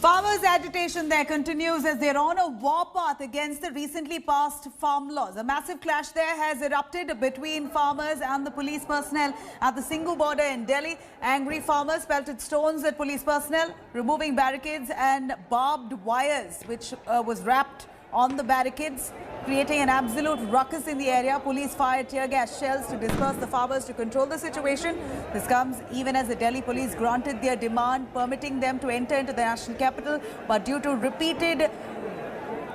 Farmers' agitation there continues as they're on a warpath against the recently passed farm laws. A massive clash there has erupted between farmers and the police personnel at the Singhu border in Delhi. Angry farmers pelted stones at police personnel, removing barricades and barbed wires, which was wrapped on the barricades, creating an absolute ruckus in the area. Police fired tear gas shells to disperse the farmers to control the situation. This comes even as the Delhi police granted their demand, permitting them to enter into the national capital. But due to repeated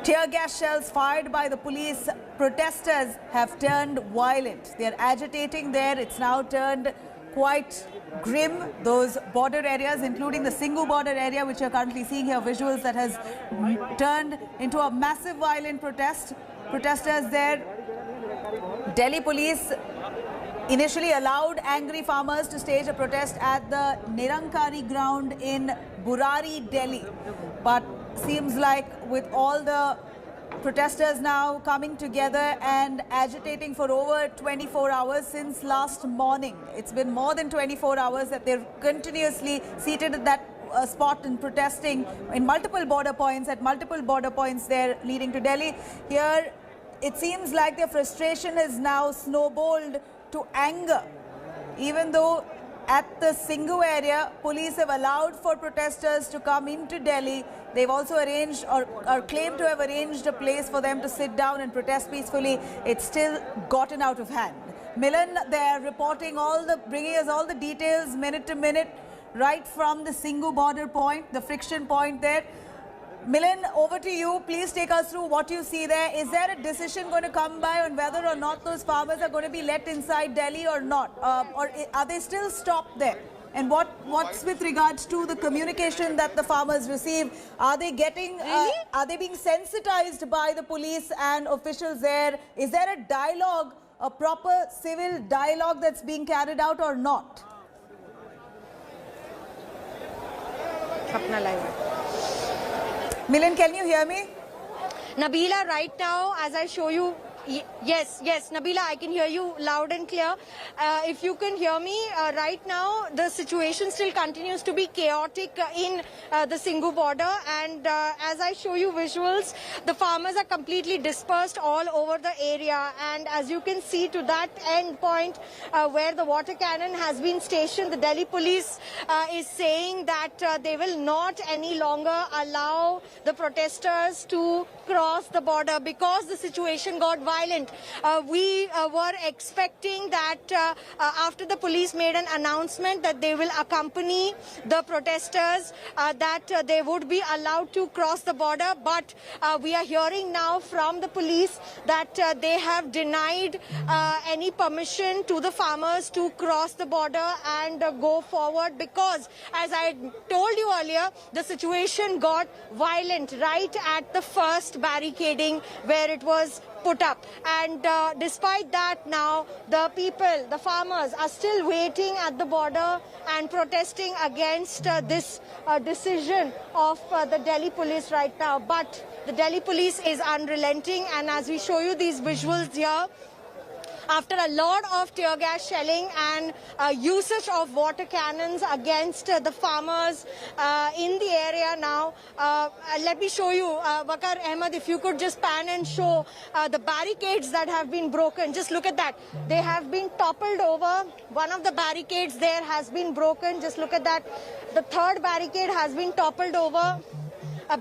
tear gas shells fired by the police, protesters have turned violent. They are agitating there. It's now turned quite grim. Those border areas, including the Singhu border area, which you're currently seeing here, visuals that has turned into a massive violent protest. Protesters there. Delhi police initially allowed angry farmers to stage a protest at the Nirankari ground in Burari, Delhi. But seems like with all the protesters now coming together and agitating for over 24 hours since last morning. It's been more than 24 hours that they're continuously seated at that spot and protesting in multiple border points, there leading to Delhi. Here, it seems like their frustration has now snowballed to anger, even though at the Singhu area, police have allowed for protesters to come into Delhi. They've also arranged or claimed to have arranged a place for them to sit down and protest peacefully. It's still gotten out of hand. Milan, they're reporting bringing us all the details minute to minute, right from the Singhu border point, the friction point there. Milan, over to you. Please take us through what you see there. Is there a decision going to come by on whether or not those farmers are going to be let inside Delhi or not? Or are they still stopped there? And what's with regards to the communication that the farmers receive? Are they getting, are they being sensitized by the police and officials there? Is there a dialogue, a proper civil dialogue that's being carried out or not? Milan, can you hear me? Nabila, right now, as I show you, yes, Nabila, I can hear you loud and clear. If you can hear me, right now, the situation still continues to be chaotic in the Singhu border. And as I show you visuals, the farmers are completely dispersed all over the area. And as you can see to that end point where the water cannon has been stationed, the Delhi police is saying that they will not any longer allow the protesters to cross the border because the situation got violent. We were expecting that after the police made an announcement that they will accompany the protesters, that they would be allowed to cross the border. But we are hearing now from the police that they have denied any permission to the farmers to cross the border and go forward because, as I told you earlier, the situation got violent right at the first barricading where it was put up. And despite that, now the people, the farmers are still waiting at the border and protesting against this decision of the Delhi police right now. But the Delhi police is unrelenting, and as we show you these visuals here, after a lot of tear gas shelling and usage of water cannons against the farmers in the area now. Let me show you, Waqar Ahmed, if you could just pan and show the barricades that have been broken. Just look at that. They have been toppled over. One of the barricades there has been broken. Just look at that. The third barricade has been toppled over.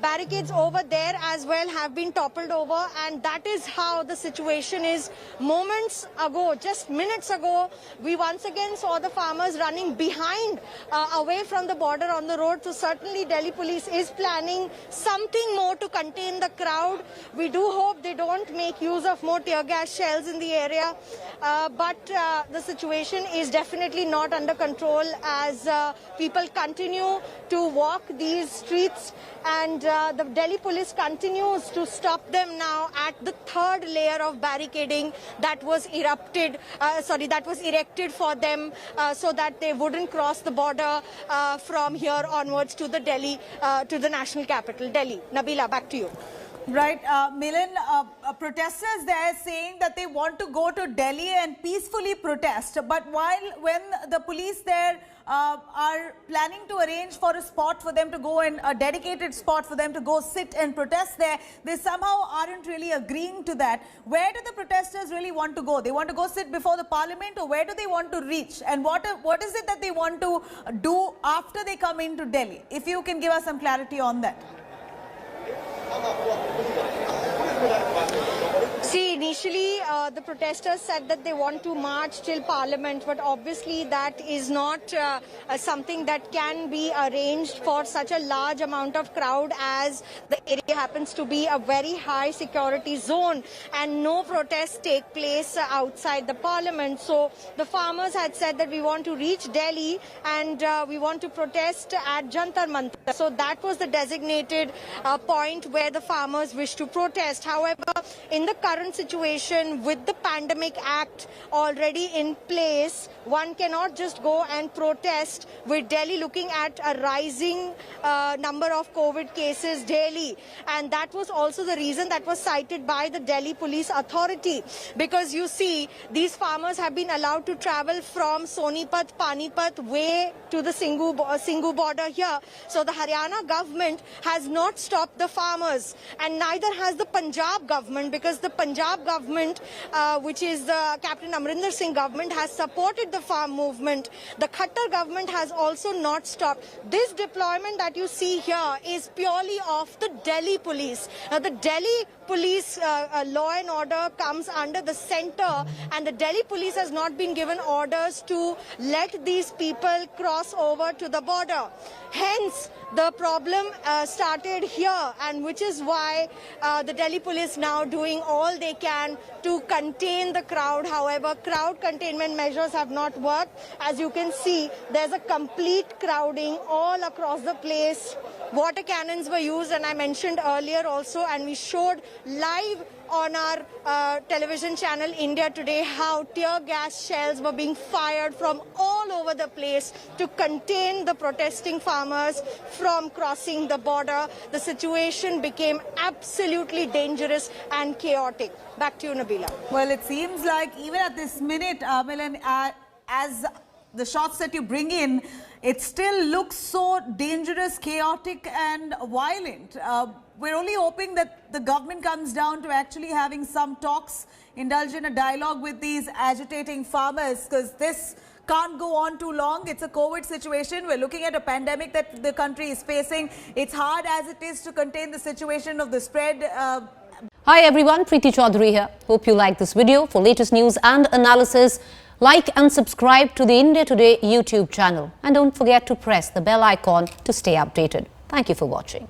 Barricades over there as well have been toppled over, and that is how the situation is. Moments ago, just minutes ago, we once again saw the farmers running behind, away from the border on the road. So certainly Delhi police is planning something more to contain the crowd. We do hope they don't make use of more tear gas shells in the area, but the situation is definitely not under control as people continue to walk these streets, and the Delhi police continues to stop them now at the third layer of barricading that was erected for them so that they wouldn't cross the border from here onwards to the Delhi, to the national capital, Delhi. Nabila, back to you. Right, Milan, protesters there saying that they want to go to Delhi and peacefully protest. But when the police there are planning to arrange for a spot for them to go and a dedicated spot for them to go sit and protest there, they somehow aren't really agreeing to that. Where do the protesters really want to go? They want to go sit before the parliament, or where do they want to reach? And what is it that they want to do after they come into Delhi? If you can give us some clarity on that. See, initially the protesters said that they want to march till Parliament, but obviously that is not something that can be arranged for such a large amount of crowd, as the area happens to be a very high security zone and no protests take place outside the Parliament. So the farmers had said that we want to reach Delhi and we want to protest at Jantar Mantar. So that was the designated point where the farmers wish to protest. However, in the current situation with the Pandemic Act already in place, one cannot just go and protest with Delhi looking at a rising number of COVID cases daily. And that was also the reason that was cited by the Delhi Police Authority, because you see, these farmers have been allowed to travel from Sonipat, Panipat way to the Singhu border here. So the Haryana government has not stopped the farmers, and neither has the Punjab government, because the Punjab government, which is the Captain Amrinder Singh government, has supported the farm movement. The Khattar government has also not stopped. This deployment that you see here is purely of the Delhi police. Now, the Delhi police law and order comes under the center, and the Delhi police has not been given orders to let these people cross over to the border. Hence, the problem started here, and which is why the Delhi police now doing all they can to contain the crowd. However, crowd containment measures have not worked. As you can see, there's a complete crowding all across the place. Water cannons were used, and I mentioned earlier also, and we showed live on our television channel India Today how tear gas shells were being fired from all over the place to contain the protesting farmers from crossing the border. The situation became absolutely dangerous and chaotic. Back to you, Nabila. Well, it seems like even at this minute, Milan, as the shots that you bring in, it still looks so dangerous, chaotic and violent. We're only hoping that the government comes down to actually having some talks, indulge in a dialogue with these agitating farmers, because this can't go on too long. It's a COVID situation. We're looking at a pandemic that the country is facing. It's hard as it is to contain the situation of the spread. Hi everyone, Preeti Chaudhary here. Hope you like this video. For latest news and analysis, like and subscribe to the India Today YouTube channel. And don't forget to press the bell icon to stay updated. Thank you for watching.